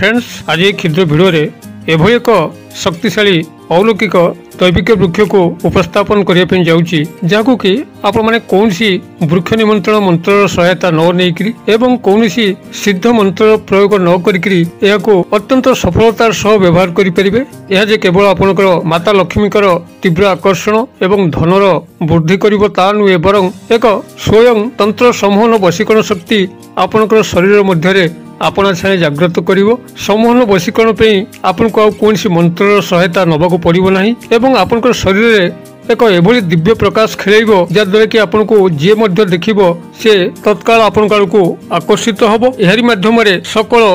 Friends आज ये क्षुद्र भिडियो एभली एक शक्तिशाली अलौकिक दैविक वृक्ष को उपस्थापन करने जाऊँगी जहाँ कि आपण मैंने कौन वृक्ष निमंत्रण मंत्र सहायता न नहीं एवं कौन सिद्ध मंत्र प्रयोग न करी अत्यंत सफलतार सह व्यवहार करेंगे। यह जे केवल आपणकर माता लक्ष्मीकर तीव्र आकर्षण एवं धनर वृद्धि कर ता नुहे बर एक स्वयं तंत्र सम्मोहन वशीकरण शक्ति आपणकर शरीर मध्य आपना छाने जागृत करिवो। सम्मोहन वशीकरण पे आपनको कौन मंत्र सहायता नबाक पड़ो ना एवं आपणकर शरीर एक एभली दिव्य प्रकाश खेलैबो जद्वारा कि आपनको जे मध्य देखिबो से तत्काल आपणक आड़को आकर्षित हबो। एहरी माध्यम सकल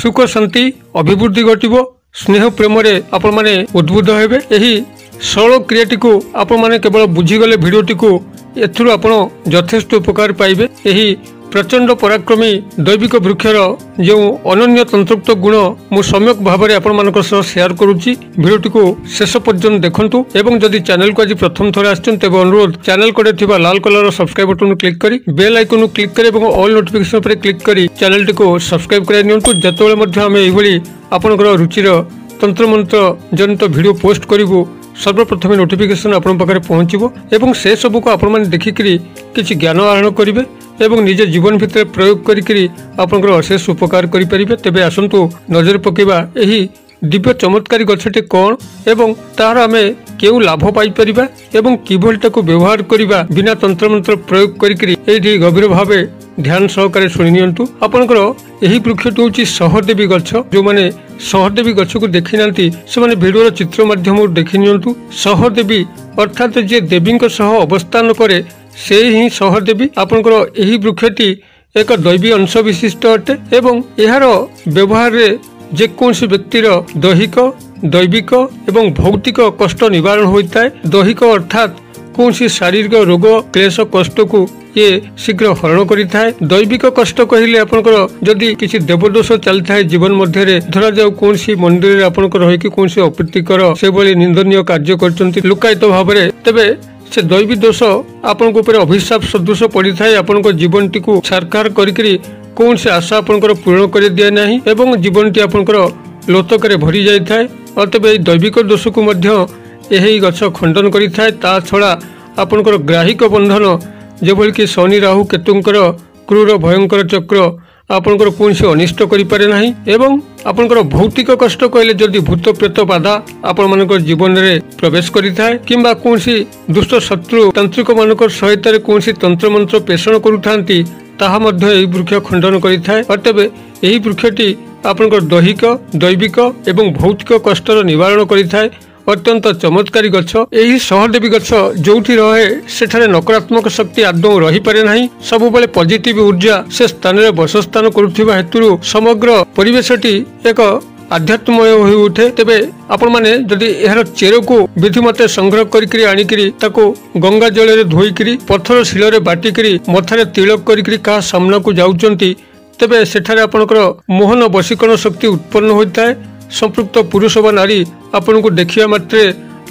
सुख शांति अभिवृद्धि घटिबो। स्नेह प्रेम रे आपण माने उद्बुद्ध हेबे। एही सरल क्रियाटी को आपण माने केवल बुझीगले भिडियोटी को एथुरु आपण यथेष्ट उपकार पाइबे। एही प्रचंड पराक्रमी दैविक वृक्षर जो अनन्य तंत्रोक्त गुण मु सम्यक भाव में आपण मानक सह शेयर करुच्ची। भिडियोटी को शेष पर्यंत देखंतु एवं जदि चैनल को आज प्रथम थर आछन तेबे अनुरोध चैनल को थिबा लाल कलर सब्सक्राइब बटन क्लिक करी बेल आइकन क्लिक करी एवं ऑल नोटिफिकेशन पर क्लिक करी चैनल टी को सब्सक्राइब करा नियंतु। जेतेबेले मध्ये हम एभली आपनकर रुचिर तंत्र मंत्र जनित भिडियो पोस्ट करिवु सर्वप्रथम नोटिफिकेशन आपण पाखरे पहुंचबो एवं से सब को आपण माने देखिकरी किछि ज्ञान आहरण करिवे एवं निज जीवन भितर प्रयोग करी आपनकर अशेष उपकार करि परिबे। तेबे आसंतु नजर पकेबा एही दिव्य चमत्कारी गछटी कौन एवं तार आमे केउ लाभ पाई परिबा एवं किभली ताकू व्यवहार करिबा बिना तंत्र मंत्र प्रयोग करी एठी गभीर भावे ध्यान सहकारे सुनि नियंतु। आपनकर एही वृक्षटी होची सहदेवी गछ। जो माने सहदेवी गछ को देखि नांती से माने भिडियोर चित्र माध्यम देखि नियंतु। सहदेवी अर्थात जे देवीक सह अवस्थान करे से ही सहदेवी। आपनकर एही वृक्षटी एक दैवी अंश विशिष्ट अटे एवं एहार व्यवहार रे जे कोनसी व्यक्तिर दैहिक दैविक एवं भौतिक कष्ट निवारण होता है। दैहिक अर्थात कौन शारीरिक रोग क्लेश कष्ट को ये शीघ्र हरण करिथाए। दैविक कष्ट कहले आपनकर जदि किसी देवदोष चलता है जीवन मध्य धरा जाऊ कौन मंदिर आपनकर रही कि कौन अप्रीतिकर से भली निंदनीय कार्य करचंती लुकायित भाव में तेबे से दैवी दोष आपनक ऊपर अभिशाप सदृश पड़ी थाए। आपनक जीवन टी को छारखार करी कौन से आशा आपनकर पूर्ण कर दिए नहीं एवं जीवन टी आपनकर लोतक भरी जाई थाए। और तेबे दैविक दोष को मध्य यही गछ खंडन करि थाए। ता छड़ा आपनकर ग्राहिक बंधन जेभली कि शनि राहु केतुंकर क्रूर भयंकर चक्र आपनकर कौन से अनिष्ट करि पारे नाही एवं आपनकर भौतिक कष्ट कहले जदि भूत प्रेत बाधा आपण मानकर जीवन रे प्रवेश करि थाए किंबा कौन दुष्ट शत्रु तांत्रिक मानकर सहायता रे कौन तंत्र मंत्र पेषण करुथांती ताहा मध्य एही वृक्ष खंडन करि थाए। और तेबे एही वृक्षटी आपनकर दैहिक दैविक एवं भौतिक कष्टर निवारण करि थाए। अत्यंत चमत्कारी गछ। एही सहदेवी गछ जोठी रहे सेठारे नकारात्मक शक्ति आदौ रही पारे नाही। सब बेले पॉजिटिव ऊर्जा से स्थान रे बसस्थान करुथिबा हेतुरु समग्र परिवेशटी एक आध्यात्ममय होई उठे। तेबे आपण माने जदि एहर चेर को विधिमते संग्रह करिकरी आनिकरी ताको गंगा जल रे धोईकरी पत्थर शिल रे बाटिकरी मथारे तिलक करिकरी का सामना को जाउचंती तेबे सेठारे आपनकर मोहन वशीकरण शक्ति उत्पन्न होइताए। संपृक्त पुरुष व नारी आपन को देखिया मात्रे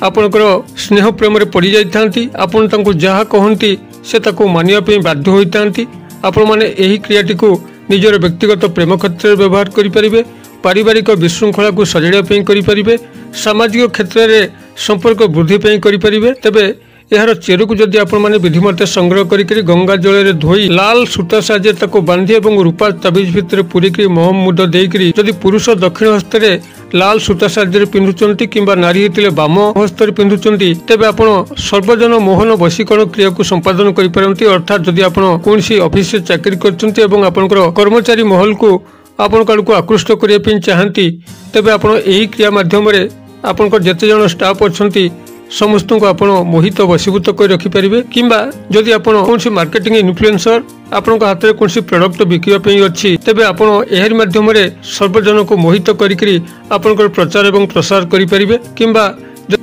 आपनकर स्नेह प्रेम रे पड़ी जाई थांती। आपन तांको जहा कहंती से ताको मानिया पे बाध्य होई थांती। आपण माने एही क्रियाटी को निजर व्यक्तिगत प्रेम क्षेत्र रे व्यवहार करि परिबे। पारिवारिक विशृंखला को सजाइया पे करि परिबे। सामाजिक क्षेत्र रे संपर्क वृद्धि पे करि परिबे। तेबे यार चेर को जदि आपण माने विधिमते संग्रह करी गंगा जल रे धोई लाल सूता साजे ताको बांधी एवं रूपा ताबिज भितर पूरिकी महम मुद देकरी जदि पुरुष दक्षिण हस्त रे लाल सूता साजे पिंधुचंती किंबा नारी हेतिले बाम हस्त रे पिंधुचंती तेबे आपण सर्वजन मोहन वशीकरण क्रिया को संपादन करि परंती। अर्थात जदि आपण कोनसी ऑफिस रे चाकरी करचंती एवं आपनकर कर्मचारी महल को आपण काडको आकृष्ट करिया पिन चाहंती तेबे आपण एही क्रिया माध्यम रे आपनकर जते जण स्टाफ अछंती समस्त को आपण मोहित वशीभूत कर रखिपारे किंबा जदि आपण कौन मार्केटिंग इन्फ्लुएंसर आपण हाथ में कौन प्रडक्ट बिकवाई अच्छी तेबे आपण एहर माध्यम सर्वजन को मोहित करी आपनकर प्रचार एवं प्रसार करें किंबा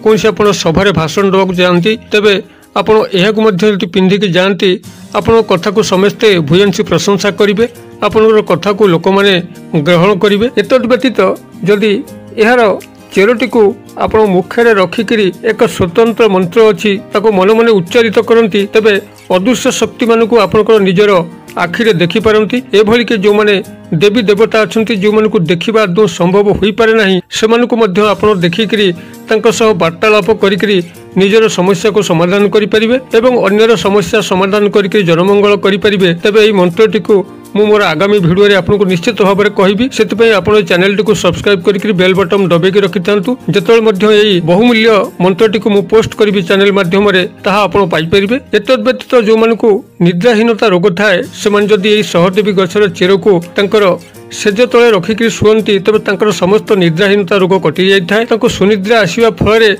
कौन आपण सभा भाषण देवाक जाती तेबे आपण यह पिंधिकी जाती आपण कथा को समस्ते भूयसी प्रशंसा करेंगे। आपनकर कथा को लोक मैंने ग्रहण करेंगे। एतद व्यतीत जदि यार चेरटी को आपण मुख्य रखिकी एक स्वतंत्र मंत्र अच्छी ताको मन मन उच्चारित करती तेबे अदृश्य शक्ति मान को आपनकर निजर आखिरे देखिपारती एभली कि जो माने देवी देवता अच्छा जो मानक देखा आदौ संभव हो पारे ना से आप देखिकी वार्तालाप करी निजर समस्या को समाधान करें और अन्यर समस्या समाधान करके जनमंगल करें। तेज यही मंत्रटी को मु मोर आगामी भिडियो रे आपको निश्चित भाव में कहबी से आप चैनल टी को सब्सक्राइब करके बेल बटन दबाई रखि था जो यही बहुमूल्य मंत्रटी को मु पोस्ट करी चैनल माध्यम पाइपर। एतद व्यतीत जो मानक निद्राहीनता रोग थाए से जदि सहदेवी गछर चेर को सेज तले रखिक शुअती तेज समस्त निद्राहीनता रोग कटि जाए सुनिद्रा आसवा फल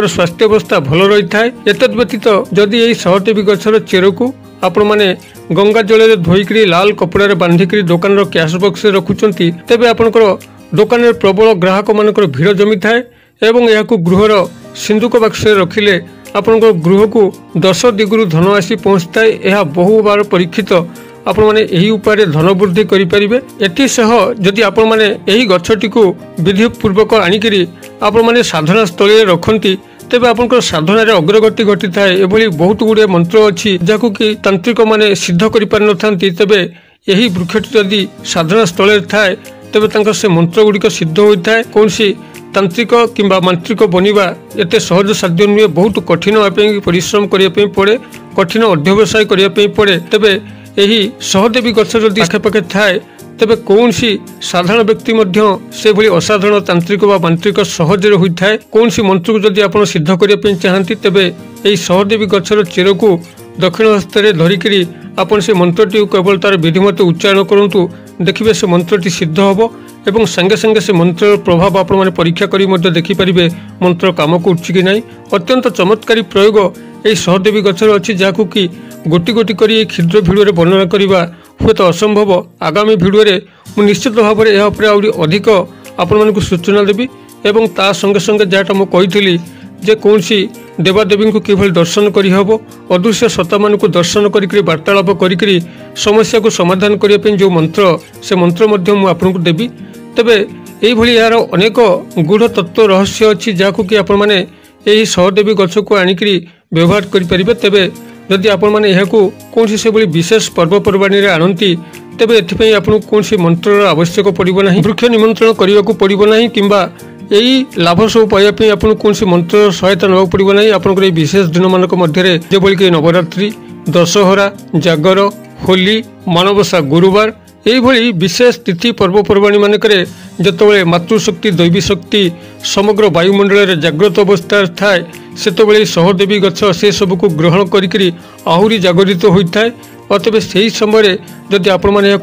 स्वास्थ्य अवस्था भल रही है। एतद व्यतीत जदि यही सहदेवी गछर चेर को आपण मैंने गंगा जल धोईक लाल कपड़ा बांधिक दुकान कैश बॉक्स रखुंट तेरे आपंकर दुकान में प्रबल ग्राहक मान भीड़ जमी थाए और यह गृहर सिंधुक बाक्स रखिले आपण गृह को 10 दिगुरु धन आसी पहुँची थाए। यह बहु बार परीक्षित आपण मैंने यही उपाय धन वृद्धि करें। एसह जदि आपण मैंने यही गछटी को विधि पूर्वक आनिकी आपण मैंने साधना स्थल रखती तेरे आप साधन अग्रगति घटी थाए। एभली बहुत गुड़े मंत्र अच्छी जहाँ कि तांत्रिक माने सिद्ध कर पारि न तेबे यही वृक्षटी जदि साधना स्थल थाए तेबे से मंत्र गुड़िक सिद्ध होता है। कौन तांत्रिक किंबा मांत्रिक बनवा एत सहज साध्य नुहे, बहुत कठिन परिश्रम करने पड़े, कठिन अध्यवसाय करने पड़े। तेबे यही सहदेवी गछ जदि आखेपाखे थाए तेबे कौन साधारण व्यक्ति से भली असाधारण तांत्रिक व मांत्रिक सहजरे होता है। कौन मंत्र को जदि आप सिद्ध करने चाहती तेबे यही सहदेवी गछर चेर को दक्षिण हस्त धरिकी आपन से मंत्रटी केवल तार विधिमत उच्चारण करूँ देखिए से मंत्रटी सिद्ध हम एवं संगे संगे से मंत्र प्रभाव आप परीक्षा कर देखिपारे मंत्र काम को उठी कि ना। अत्यंत चमत्कारी प्रयोग यही सहदेवी गछर अच्छी जहाँ कि गोटी गोटी कर क्षुद्र भिडियो वर्णना करवा हुए तो असंभव। आगामी भिडियो निश्चित भाव में यह अधिक आपण सूचना देवी एवं ता संगे संगे जहाँटा मुझी जे कौन देवादेवी को किभली दर्शन करहब अदृश्य सत्ता मान को दर्शन करके वार्तालाप करी समस्या को समाधान करने जो मंत्र से मंत्र आपको देवी। तेबे यही यार अनेक गूढ़ तत्व रहस्य अच्छी जहाँ कि आपण मैंने यही सहदेवी गछ को आनिकी व्यवहार करें। तेबे जदि आपण मैंने यह कौन से विशेष पर्वपर्वाणी आनती तेबे एथि आपको कौन मंत्र आवश्यक पड़ना, वृक्ष निमंत्रण करने को पड़ना किंबा यही लाभ सब पाइबा आपको कौन मंत्र सहायता ना पड़ना। आपंकर विशेष दिन मानक मध्य जबल कि नवरात्रि, दशहरा, जागर, होली, मानवसा गुरुवार यही विशेष तिथि पर्वपर्वाणी मानक जिते मातृशक्ति दैवी शक्ति समग्र वायुमंडल जाग्रत अवस्था थाए से सहदेवी गछ से सब को ग्रहण करी आहरी जागरित होता है। और तेज से समय जदि आपण मैंने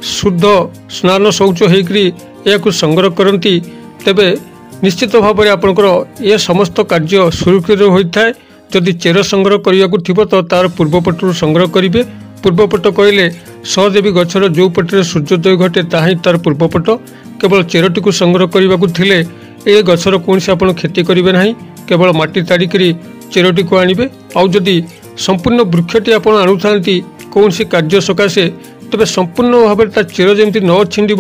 शुद्ध स्नान शौच हो संग्रह करती तेबे निश्चित भाव में आपंकर यह समस्त कार्य सुरक्षित होता है। जदि चेर संग्रह करने को तो तार पूर्वपटू संग्रह करेंगे। पूर्वपट कहले सहदेवी गछर जो पटे सूर्योदय घटे ताही तार पूर्वपट। केवल चेरटी को संग्रह करने को थिले ए गछर कौन से आपण क्षति करेंगे ना, केवल माटी ताड़िकी चेरटी को आनिबे। आउ जदि संपूर्ण वृक्षटी आप आणुथांती कौन सी कार्य सकाशे तेबे संपूर्ण भाव में चेर जमी न छिंड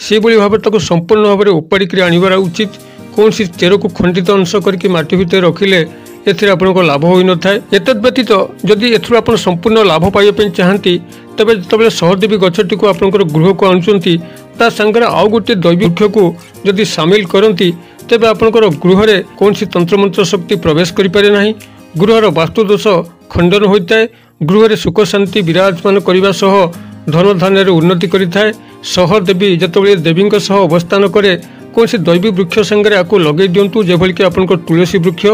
से भाव में संपूर्ण भाव में उपाड़िक आनबार उचित। कौन सी चेर को खंडित अंश करके माटी भितर रखिले एथिरे आपनको लाभ होई न थाए। एतद व्यतीत जदि एथुर आपण संपूर्ण लाभ पाइबा चाहती तेबे जतबेले सहदेवी गछटी को आपनकर गृह को आणुचंती ता संगे आउ गोटे दैवी वृक्ष को जदि सामिल करती तेबे आपनकर गृह रे कौन सी तंत्रमंत्र शक्ति प्रवेश करि पारे नाही। गृहर वास्तुदोष खंडन होता है। गृह रे सुख शांति विराजमान करने सह धन धान्य उन्नति करिथाए। सहदेवी जिते देवी अवस्थान करे कौन से दैवी वृक्ष संगे आपको लगे दिंतु जेभली कि आपन तुलसी वृक्ष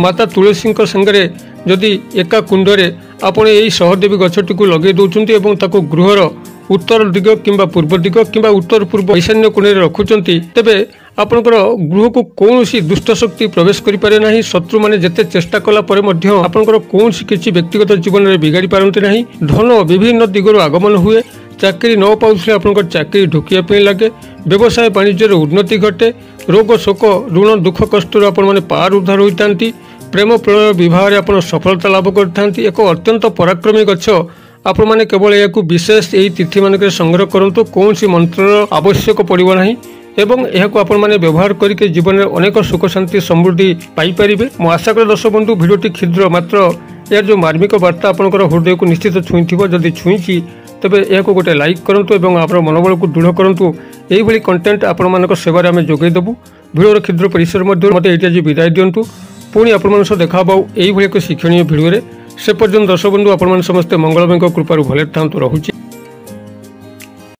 माता तुलसी संगे जदि एका कुंडरे आपण यही सहदेवी गछटी को लगे दौरान एवं ताको गृहर उत्तर दिग किंबा पूर्व दिग किंबा उत्तर पूर्व ईशान्य कोणे रखुंट तेबे आपनकर गृह को कौन सी दुष्ट शक्ति प्रवेश करि पारे नाही। शत्रु माने जेते चेष्टा कला परे मध्य आपनकर कौन सी किछि व्यक्तिगत जीवन में बिगाड़ी पारंते नाही। धन विभिन्न दिगरो आगमन हुए। चाकरी न पाउथले आपनकर चाकरी ढुकिया पे लगे। व्यवसाय वाणिज्य उन्नति घटे। रोग शोक ऋण दुख कष्ट आपण माने पार उद्धार होइतांती। प्रेम प्रलय विवाह रे आपण सफलता लाभ करथांती। एक अत्यंत पराक्रमी गछ आपण माने केवल याकू विशेष यही तिथि मानक संग्रह करंतु कौन सी मंत्र आवश्यक पड़िबो नाही एवं यह आपण माने व्यवहार करके जीवन में अनेक सुख शांति समृद्धि पाई परिबे। मो आशा कर दर्शक बंधु भिडियोटी क्षुद्र मात्र यार जो मार्मिक वार्ता आपनकर हृदय को निश्चित छुईथिबो। जदि छुईची ତେବେ ଏହାକୁ ଗୋଟେ ଲାଇକ୍ କରନ୍ତୁ ଏବଂ ଆପଣ ମନୋବଳକୁ ଦୃଢ଼ କରନ୍ତୁ। ଏହିଭଳି କଣ୍ଟେଣ୍ଟ ଆପଣମାନଙ୍କ ସେବାରେ ଆମେ ଯୋଗାଇଦେବୁ। ଭିଡ଼ିଓର କ୍ଷୁଦ୍ର ପରିସର ମଧ୍ୟରୁ ମୋତେ ଏଇଠି ଆଜି ବିଦାୟ ଦିଅନ୍ତୁ। ପୁଣି ଆପଣମାନଙ୍କ ସହ ଦେଖା ହେବା ଏଇଭଳି ଏକ ଶିକ୍ଷଣୀୟ ଭିଡ଼ିଓରେ। ସେ ପର୍ଯ୍ୟନ୍ତ ଦର୍ଶକ ବନ୍ଧୁ ଆପଣମାନେ ସମସ୍ତେ ମଙ୍ଗଳମୟଙ୍କ କୃପାରୁ ଭଲରେ ଥାନ୍ତୁ। ରହୁଛି।